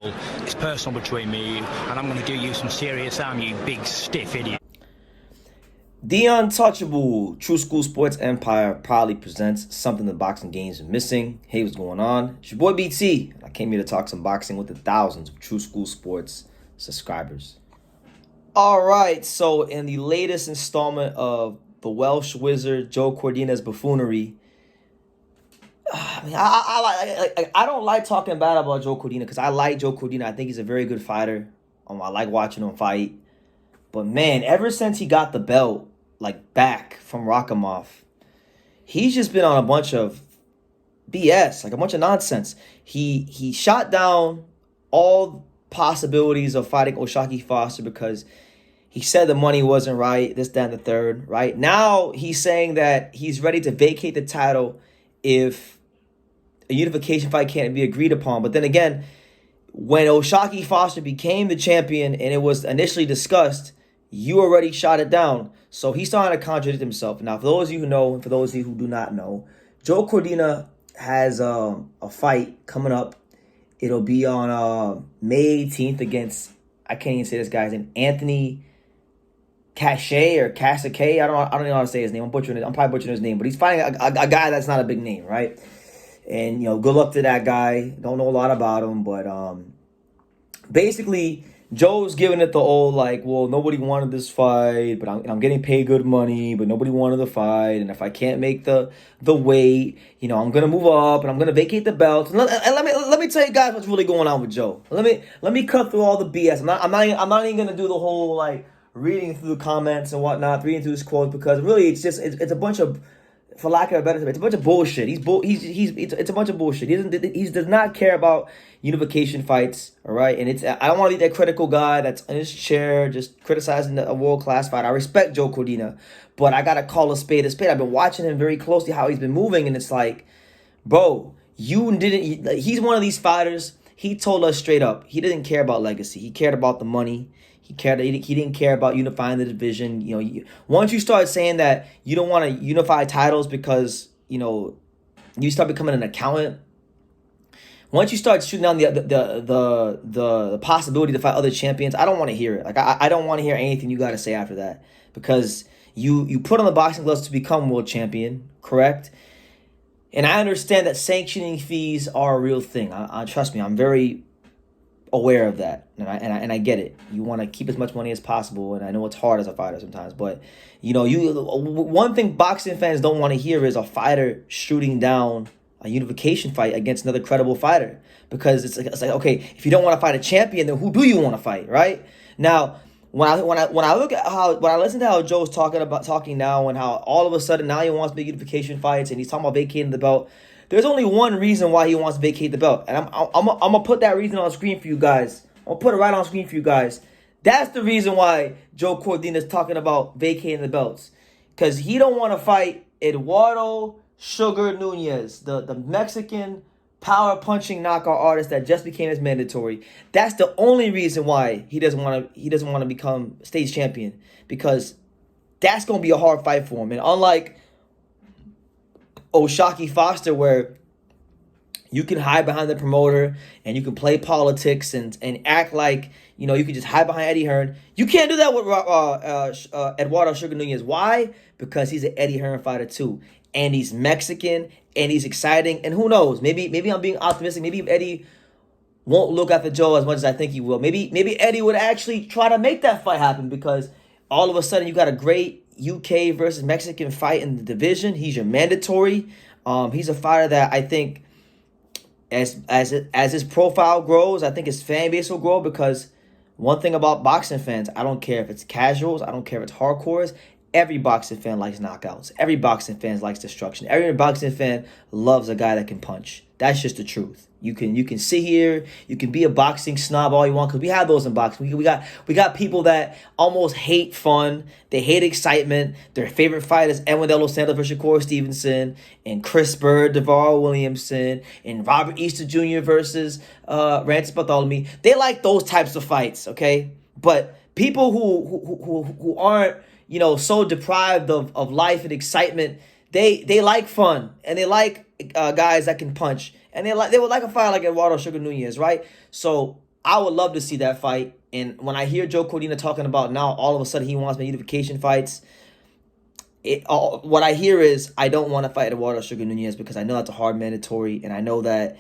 It's personal between me and you, and I'm going to do you some serious harm, you big stiff idiot. The Untouchable True School Sports Empire proudly presents something the boxing games are missing. Hey, what's going on? It's your boy BT. I came here to talk some boxing with the thousands of True School Sports subscribers. All right, so in the latest installment of the Welsh Wizard Joe Cordina's buffoonery, I don't like talking bad about Joe Cordina because I like Joe Cordina. I think he's a very good fighter. I like watching him fight. But man, ever since he got the belt, back from Rakhimov, he's just been on a bunch of BS, a bunch of nonsense. He shot down all possibilities of fighting O'Shaquie Foster because he said the money wasn't right, this, that, and the third, right? Now he's saying that he's ready to vacate the title if a unification fight can't be agreed upon. But then again, when O'Shaquie Foster became the champion and it was initially discussed, you already shot it down. So he's starting to contradict himself. Now, for those of you who know, and for those of you who do not know, Joe Cordina has a fight coming up. It'll be on May 18th against, I can't even say this guy's name, Anthony Cachet or Cacique. I don't even know how to say his name. I'm probably butchering his name, but he's fighting a guy that's not a big name, right? And, good luck to that guy. Don't know a lot about him, but basically, Joe's giving it the old, well, nobody wanted this fight, but I'm getting paid good money, but nobody wanted the fight, and if I can't make the weight, I'm gonna move up and I'm gonna vacate the belt. And let me tell you guys what's really going on with Joe. Let me cut through all the BS. I'm not even gonna do the whole reading through the comments and whatnot, reading through his quotes, because really it's a bunch of, for lack of a better term, it's a bunch of bullshit. It's a bunch of bullshit. He does not care about unification fights, all right? And I don't want to be that critical guy that's in his chair just criticizing a world-class fight. I respect Joe Cordina, but I got to call a spade a spade. I've been watching him very closely, how he's been moving, and it's bro, he's one of these fighters. He told us straight up, he didn't care about legacy. He cared about the money. He didn't care about unifying the division. Once you start saying that you don't want to unify titles because you start becoming an accountant. Once you start shooting down the possibility to fight other champions, I don't want to hear it. I don't want to hear anything you got to say after that, because you put on the boxing gloves to become world champion, correct? And I understand that sanctioning fees are a real thing. I trust me, I'm very aware of that, and I get it. You want to keep as much money as possible, and I know it's hard as a fighter sometimes, but one thing boxing fans don't want to hear is a fighter shooting down a unification fight against another credible fighter, because it's like okay, if you don't want to fight a champion, then who do you want to fight, right? Now, when I look at when I listen to how Joe's talking now, and how all of a sudden now he wants big unification fights and he's talking about vacating the belt. There's only one reason why he wants to vacate the belt, and I'm gonna put that reason on the screen for you guys. I'm gonna put it right on the screen for you guys. That's the reason why Joe Cordina is talking about vacating the belts, because he don't want to fight Eduardo Sugar Nunez, the Mexican power punching knockout artist that just became his mandatory. That's the only reason why he doesn't want to become state champion, because that's gonna be a hard fight for him. And unlike O'Shaquie Foster, where you can hide behind the promoter and you can play politics and act like you can just hide behind Eddie Hearn. You can't do that with Eduardo Sugar Nunez. Why? Because he's an Eddie Hearn fighter too, and he's Mexican and he's exciting. And who knows? Maybe I'm being optimistic. Maybe Eddie won't look after Joe as much as I think he will. Maybe Eddie would actually try to make that fight happen, because all of a sudden you got a great UK versus Mexican fight in the division. He's your mandatory. He's a fighter that I think, as his profile grows, I think his fan base will grow, because one thing about boxing fans, I don't care if it's casuals, I don't care if it's hardcores, every boxing fan likes knockouts. Every boxing fan likes destruction. Every boxing fan loves a guy that can punch. That's just the truth. You can sit here, you can be a boxing snob all you want, because we have those in boxing. We got people that almost hate fun, they hate excitement. Their favorite fighters, Edwin De Los Santos versus Shakur Stevenson, and Chris Bird, DeVar Williamson, and Robert Easter Jr. versus Rancis Bartholomew. They like those types of fights, okay? But people who aren't so deprived of life and excitement, they like fun, and they like guys that can punch. And they would like a fighter like Eduardo Sugar Nunez, right? So I would love to see that fight. And when I hear Joe Cordina talking about now, all of a sudden he wants me unification fights. What I hear is I don't want to fight Eduardo Sugar Nunez because I know that's a hard mandatory, and I know that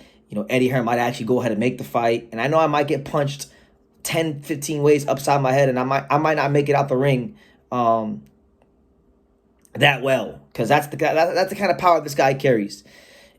Eddie Hearn might actually go ahead and make the fight, and I know I might get punched 10, 15 ways upside my head, and I might not make it out the ring that well, because that's the kind of power this guy carries,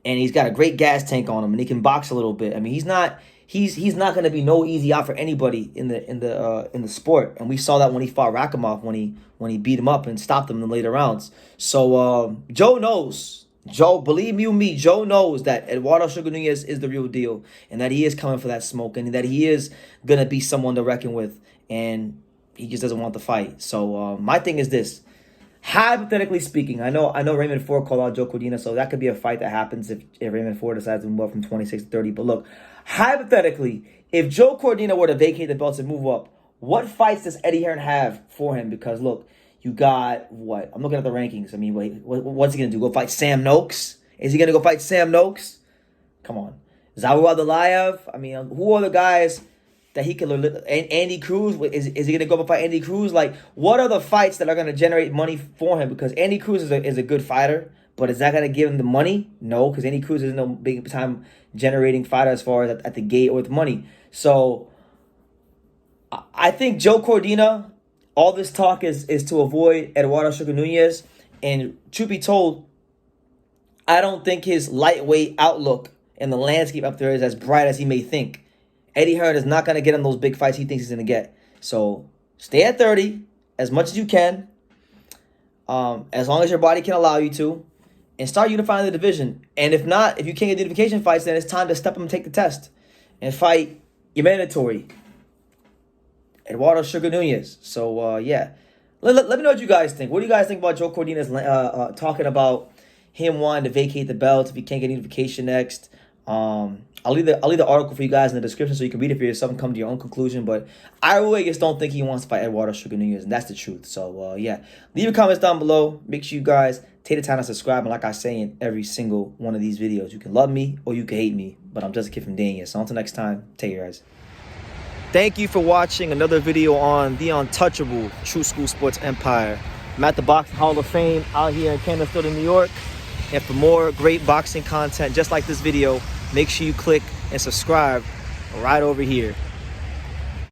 and he's got a great gas tank on him, and he can box a little bit. I mean, he's not going to be no easy out for anybody in the sport, and we saw that when he fought Rakhimov, when he beat him up and stopped him in the later rounds. So Joe knows. Joe, believe you me, Joe knows that Eduardo Sugar Nunez is the real deal, and that he is coming for that smoke, and that he is gonna be someone to reckon with, and he just doesn't want the fight. So my thing is this: hypothetically speaking, I know Raymond Ford called out Joe Cordina, so that could be a fight that happens if Raymond Ford decides to move up from 26 to 30. But look, hypothetically, if Joe Cordina were to vacate the belts and move up, what fights does Eddie Hearn have for him? Because look, you got what? I'm looking at the rankings. I mean, what's he going to do? Go fight Sam Noakes? Is he going to go fight Sam Noakes? Come on. Zawu Adelayev? I mean, who are the guys that he could... Andy Cruz? Is he going to go fight Andy Cruz? Like, what are the fights that are going to generate money for him? Because Andy Cruz is a good fighter, but is that going to give him the money? No, because Andy Cruz is no big-time generating fighter as far as at the gate or with money. So, I think Joe Cordina... all this talk is to avoid Eduardo Sugar Nunez. And truth be told, I don't think his lightweight outlook and the landscape up there is as bright as he may think. Eddie Hearn is not going to get him those big fights he thinks he's going to get. So stay at 30 as much as you can, as long as your body can allow you to, and start unifying the division. And if not, if you can't get the unification fights, then it's time to step up and take the test and fight your mandatory, Eduardo Sugar Nunez. So, yeah. Let me know what you guys think. What do you guys think about Joe Cordina's talking about him wanting to vacate the belt if he can't get unification next? I'll leave the article for you guys in the description so you can read it for yourself and come to your own conclusion. But I really just don't think he wants to fight Eduardo Sugar Nunez, and that's the truth. So, yeah. Leave your comments down below. Make sure you guys take the time to subscribe. And like I say in every single one of these videos, you can love me or you can hate me. But I'm just a kid from Dania. So until next time, take care, guys. Thank you for watching another video on the untouchable True School Sports Empire. I'm at the Boxing Hall of Fame out here in Canterbury, New York. And for more great boxing content just like this video, make sure you click and subscribe right over here.